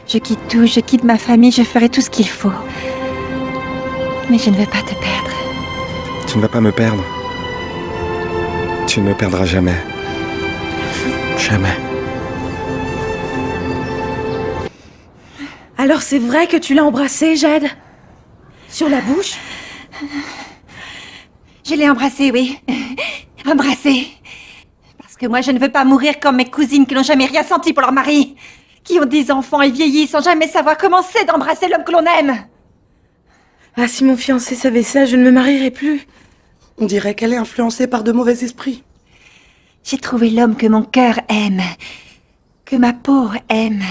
Je quitte tout, je quitte ma famille, je ferai tout ce qu'il faut. Mais je ne veux pas te perdre. Tu ne vas pas me perdre. Tu ne me perdras jamais. Jamais. Alors c'est vrai que tu l'as embrassé, Jade? Sur la bouche? Je l'ai embrassé, oui. Embrassé. Parce que moi, je ne veux pas mourir comme mes cousines qui n'ont jamais rien senti pour leur mari. Qui ont des enfants et vieillis sans jamais savoir comment c'est d'embrasser l'homme que l'on aime. Ah, si mon fiancé savait ça, je ne me marierais plus. On dirait qu'elle est influencée par de mauvais esprits. J'ai trouvé l'homme que mon cœur aime. Que ma peau aime.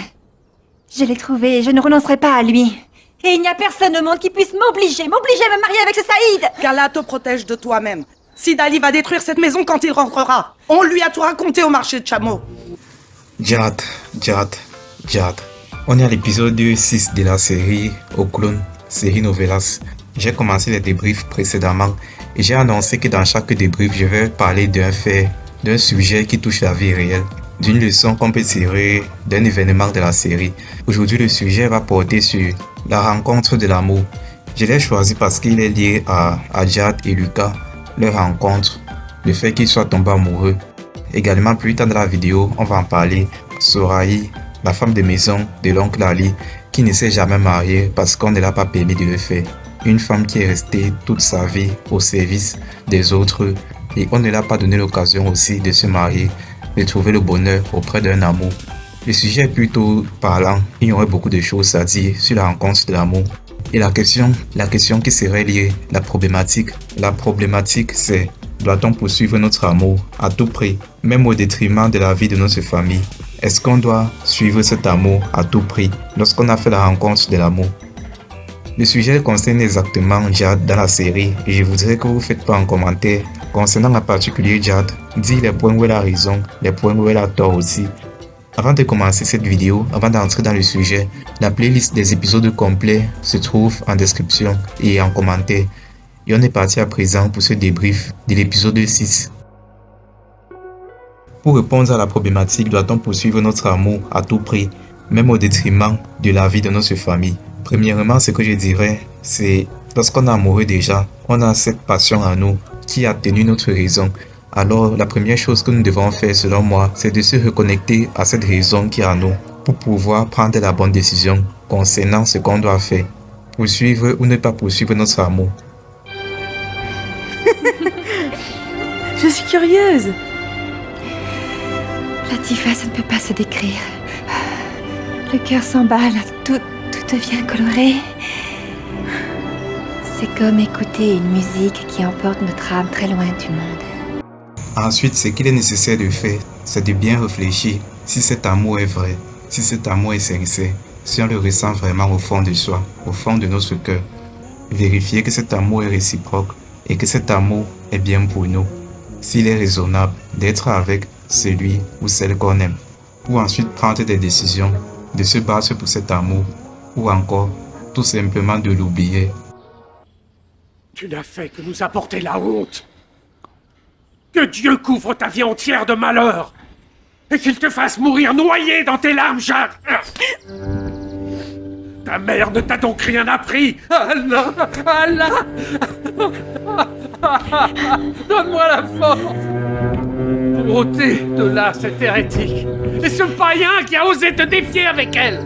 Je l'ai trouvé et je ne renoncerai pas à lui. Et il n'y a personne au monde qui puisse m'obliger à me marier avec ce Saïd. Qu'Allah te protège de toi-même. Sid Ali va détruire cette maison quand il rentrera. On lui a tout raconté au marché de chameaux. Jade. On est à l'épisode 6 de la série Au Clone, série Novelas. J'ai commencé les débriefs précédemment et j'ai annoncé que dans chaque débrief, je vais parler d'un fait, d'un sujet qui touche la vie réelle, d'une leçon qu'on peut tirer d'un événement de la série. Aujourd'hui, le sujet va porter sur la rencontre de l'amour. Je l'ai choisi parce qu'il est lié à Jade et Lucas, leur rencontre, le fait qu'ils soient tombés amoureux. Également, plus tard dans la vidéo, on va en parler. Soraï, la femme de maison de l'oncle Ali, qui ne s'est jamais mariée parce qu'on ne l'a pas permis de le faire. Une femme qui est restée toute sa vie au service des autres et on ne l'a pas donné l'occasion aussi de se marier, de trouver le bonheur auprès d'un amour. Le sujet est plutôt parlant, il y aurait beaucoup de choses à dire sur la rencontre de l'amour. Et la question qui serait liée, la problématique c'est: doit-on poursuivre notre amour à tout prix, même au détriment de la vie de notre famille? Est-ce qu'on doit suivre cet amour à tout prix lorsqu'on a fait la rencontre de l'amour? Le sujet concerne exactement Jade dans la série et je voudrais que vous faites pas en commentaire concernant en particulier Jade, dire les points où elle a raison, les points où elle a tort aussi. Avant de commencer cette vidéo, avant d'entrer dans le sujet, la playlist des épisodes complets se trouve en description et en commentaire. Et on est parti à présent pour ce débrief de l'épisode 6. Pour répondre à la problématique, doit-on poursuivre notre amour à tout prix, même au détriment de la vie de notre famille? Premièrement, ce que je dirais, c'est lorsqu'on est amoureux déjà, on a cette passion en nous qui a tenu notre raison. Alors, la première chose que nous devons faire, selon moi, c'est de se reconnecter à cette raison qui est en nous pour pouvoir prendre la bonne décision concernant ce qu'on doit faire. Poursuivre ou ne pas poursuivre notre amour. Je suis curieuse. Latifa, ça ne peut pas se décrire. Le cœur s'emballe, tout devient coloré. C'est comme écouter une musique qui emporte notre âme très loin du monde. Ensuite, ce qu'il est nécessaire de faire, c'est de bien réfléchir si cet amour est vrai, si cet amour est sincère, si on le ressent vraiment au fond de soi, au fond de notre cœur. Vérifier que cet amour est réciproque et que cet amour est bien pour nous. S'il est raisonnable d'être avec celui ou celle qu'on aime, pour ensuite prendre des décisions, de se battre pour cet amour, ou encore tout simplement de l'oublier. Tu n'as fait que nous apporter la honte. Que Dieu couvre ta vie entière de malheur et qu'il te fasse mourir noyé dans tes larmes, Jade. Ta mère ne t'a donc rien appris. Allah, Allah. Donne-moi la force pour ôter de là cette hérétique et ce païen qui a osé te défier avec elle.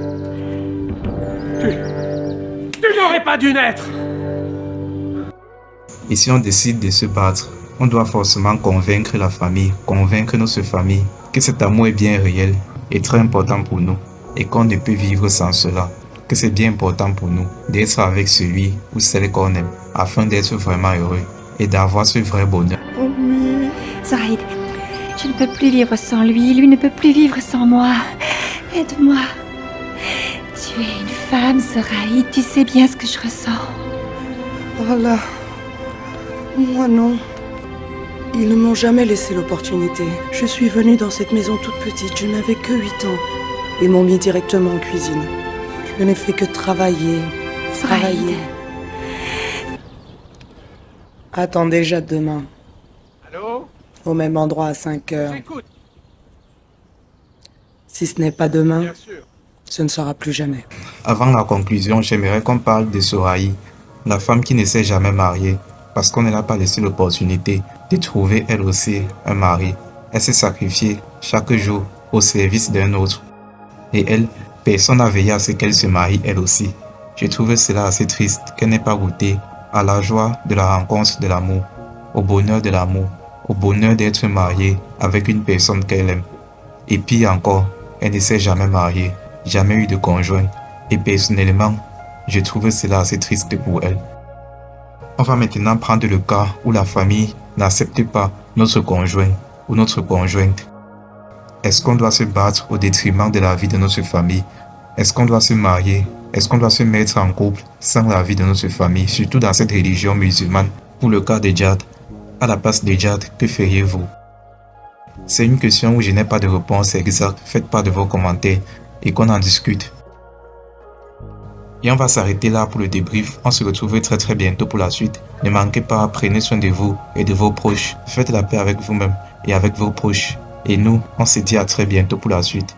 Tu n'aurais pas dû naître. Et si on décide de se battre, on doit forcément convaincre la famille, convaincre notre famille que cet amour est bien réel et très important pour nous et qu'on ne peut vivre sans cela, que c'est bien important pour nous d'être avec celui ou celle qu'on aime afin d'être vraiment heureux et d'avoir ce vrai bonheur. Saïd, je ne peux plus vivre sans lui, lui ne peut plus vivre sans moi. Aide-moi. Tu es une femme, Saïd, tu sais bien ce que je ressens. Voilà. Moi non. Ils ne m'ont jamais laissé l'opportunité. Je suis venue dans cette maison toute petite, je n'avais que 8 ans. Ils m'ont mis directement en cuisine. Je n'ai fait que travailler. Attends déjà demain. Allô? Au même endroit à 5 heures. J'écoute, Si ce n'est pas demain, bien sûr. Ce ne sera plus jamais. Avant la conclusion, j'aimerais qu'on parle de Soraï, la femme qui ne s'est jamais mariée, parce qu'on ne l'a pas laissé l'opportunité de trouver elle aussi un mari. Elle s'est sacrifiée chaque jour au service d'un autre. Et elle, personne n'a veillé à ce qu'elle se marie elle aussi. Je trouve cela assez triste qu'elle n'ait pas goûté à la joie de la rencontre de l'amour, au bonheur de l'amour, au bonheur d'être mariée avec une personne qu'elle aime. Et pire encore, elle ne s'est jamais mariée, jamais eu de conjoint. Et personnellement, je trouve cela assez triste pour elle. On va maintenant prendre le cas où la famille n'accepte pas notre conjoint ou notre conjointe. Est-ce qu'on doit se battre au détriment de la vie de notre famille? Est-ce qu'on doit se marier? Est-ce qu'on doit se mettre en couple sans la vie de notre famille, surtout dans cette religion musulmane? Pour le cas de Jad, à la place de Jad, que feriez-vous? C'est une question où je n'ai pas de réponse exacte. Faites part de vos commentaires et qu'on en discute. Et on va s'arrêter là pour le débrief. On se retrouve très bientôt pour la suite. Ne manquez pas, prenez soin de vous et de vos proches. Faites la paix avec vous-même et avec vos proches. Et nous, on se dit à très bientôt pour la suite.